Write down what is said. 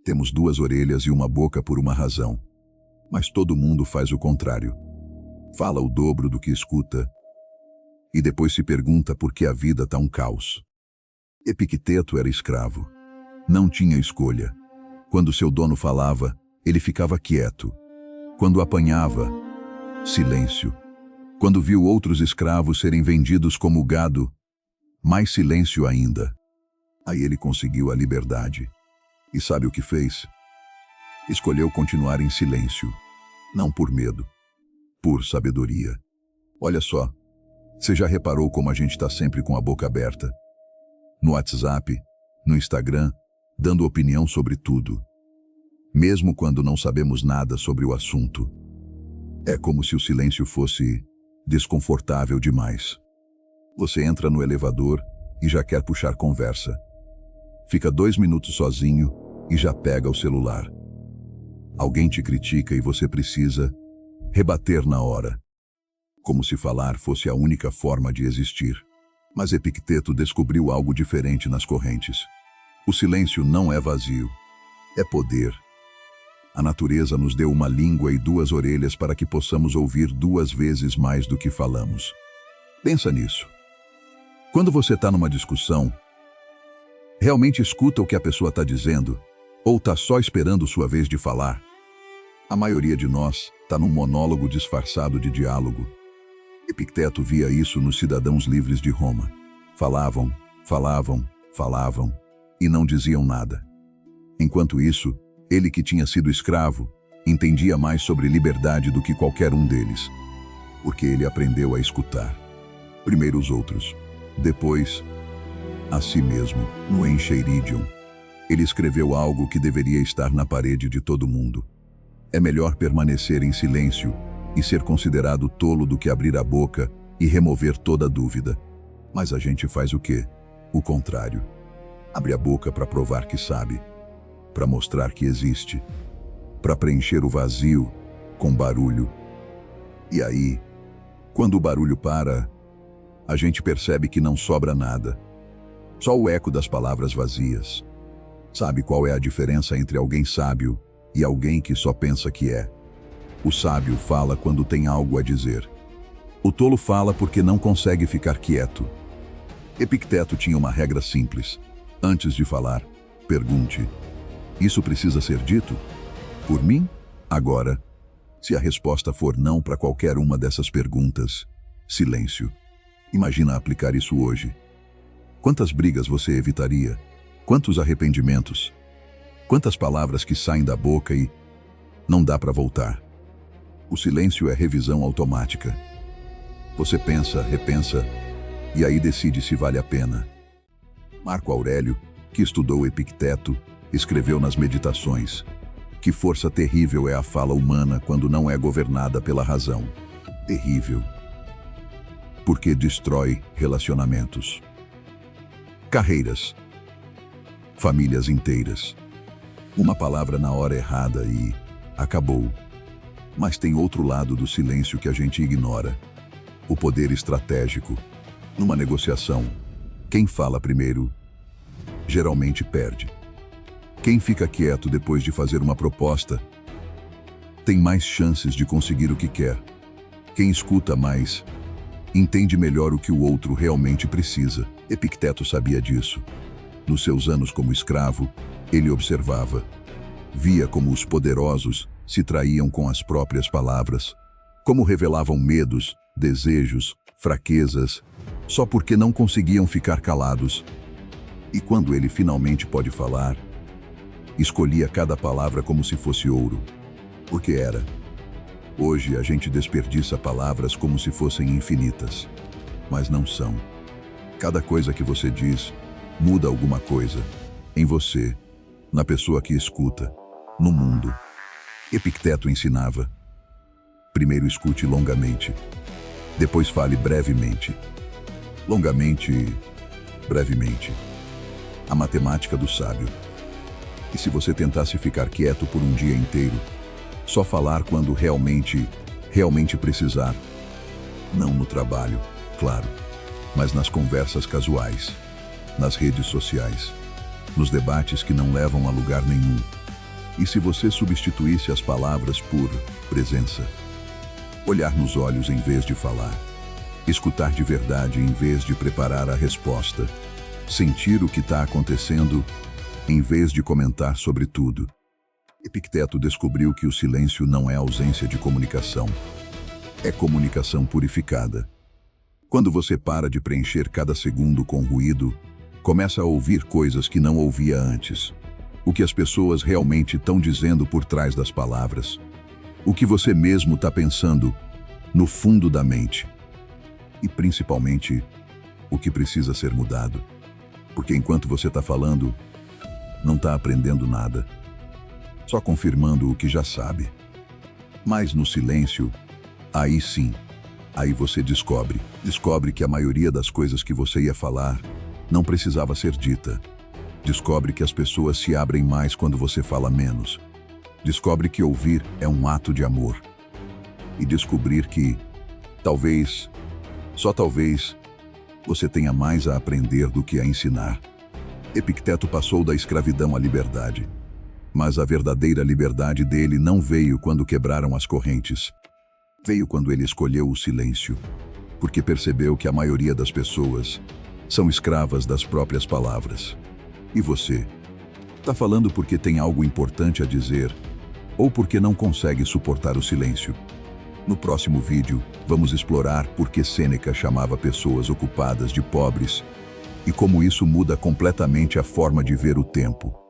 Temos duas orelhas e uma boca por uma razão. Mas todo mundo faz o contrário. Fala o dobro do que escuta e depois se pergunta por que a vida tá um caos. Epicteto era escravo. Não tinha escolha. Quando seu dono falava, ele ficava quieto. Quando apanhava, silêncio. Quando viu outros escravos serem vendidos como gado, mais silêncio ainda. Aí ele conseguiu a liberdade. E sabe o que fez? Escolheu continuar em silêncio. Não por medo, por sabedoria. Olha só, você já reparou como a gente está sempre com a boca aberta? No WhatsApp, no Instagram, dando opinião sobre tudo. Mesmo quando não sabemos nada sobre o assunto. É como se o silêncio fosse desconfortável demais. Você entra no elevador e já quer puxar conversa. Fica 2 minutos sozinho e já pega o celular. Alguém te critica e você precisa rebater na hora. Como se falar fosse a única forma de existir. Mas Epicteto descobriu algo diferente nas correntes. O silêncio não é vazio, é poder. A natureza nos deu uma língua e 2 orelhas para que possamos ouvir 2 vezes mais do que falamos. Pensa nisso. Quando você está numa discussão, realmente escuta o que a pessoa está dizendo ou está só esperando sua vez de falar? A maioria de nós está num monólogo disfarçado de diálogo. Epicteto via isso nos cidadãos livres de Roma. Falavam, falavam, falavam e não diziam nada. Enquanto isso, ele que tinha sido escravo, entendia mais sobre liberdade do que qualquer um deles, porque ele aprendeu a escutar. Primeiro os outros, depois a si mesmo, no Encheiridion. Ele escreveu algo que deveria estar na parede de todo mundo. É melhor permanecer em silêncio e ser considerado tolo do que abrir a boca e remover toda dúvida. Mas a gente faz o quê? O contrário. Abre a boca para provar que sabe, para mostrar que existe, para preencher o vazio com barulho. E aí, quando o barulho para, a gente percebe que não sobra nada. Só o eco das palavras vazias. Sabe qual é a diferença entre alguém sábio e alguém que só pensa que é? O sábio fala quando tem algo a dizer. O tolo fala porque não consegue ficar quieto. Epicteto tinha uma regra simples. Antes de falar, pergunte: isso precisa ser dito? Por mim? Agora? Se a resposta for não para qualquer uma dessas perguntas, silêncio. Imagina aplicar isso hoje. Quantas brigas você evitaria? Quantos arrependimentos? Quantas palavras que saem da boca e não dá para voltar? O silêncio é revisão automática. Você pensa, repensa, e aí decide se vale a pena. Marco Aurélio, que estudou Epicteto, escreveu nas Meditações: que força terrível é a fala humana quando não é governada pela razão. Terrível. Porque destrói relacionamentos, carreiras, famílias inteiras. Uma palavra na hora errada e acabou. Mas tem outro lado do silêncio que a gente ignora. O poder estratégico. Numa negociação, quem fala primeiro geralmente perde. Quem fica quieto depois de fazer uma proposta tem mais chances de conseguir o que quer. Quem escuta mais entende melhor o que o outro realmente precisa. Epicteto sabia disso. Nos seus anos como escravo, ele observava. Via como os poderosos se traíam com as próprias palavras, como revelavam medos, desejos, fraquezas, só porque não conseguiam ficar calados. E quando ele finalmente pode falar, escolhia cada palavra como se fosse ouro, porque era. Hoje a gente desperdiça palavras como se fossem infinitas, mas não são. Cada coisa que você diz muda alguma coisa, em você, na pessoa que escuta, no mundo. Epicteto ensinava: primeiro escute longamente, depois fale brevemente. Longamente, brevemente. A matemática do sábio. E se você tentasse ficar quieto por um dia inteiro, só falar quando realmente precisar? Não no trabalho, claro, mas nas conversas casuais, nas redes sociais, nos debates que não levam a lugar nenhum. E se você substituísse as palavras por presença? Olhar nos olhos em vez de falar. Escutar de verdade em vez de preparar a resposta. Sentir o que está acontecendo em vez de comentar sobre tudo. Epicteto descobriu que o silêncio não é ausência de comunicação. É comunicação purificada. Quando você para de preencher cada segundo com ruído, começa a ouvir coisas que não ouvia antes. O que as pessoas realmente estão dizendo por trás das palavras. O que você mesmo está pensando no fundo da mente. E principalmente, o que precisa ser mudado. Porque enquanto você está falando, não está aprendendo nada. Só confirmando o que já sabe. Mas no silêncio, aí sim, aí você descobre que a maioria das coisas que você ia falar não precisava ser dita. Descobre que as pessoas se abrem mais quando você fala menos. Descobre que ouvir é um ato de amor. E descobrir que, talvez, só talvez, você tenha mais a aprender do que a ensinar. Epicteto passou da escravidão à liberdade. Mas a verdadeira liberdade dele não veio quando quebraram as correntes. Veio quando ele escolheu o silêncio. Porque percebeu que a maioria das pessoas são escravas das próprias palavras. E você? Tá falando porque tem algo importante a dizer? Ou porque não consegue suportar o silêncio? No próximo vídeo, vamos explorar por que Sêneca chamava pessoas ocupadas de pobres e como isso muda completamente a forma de ver o tempo.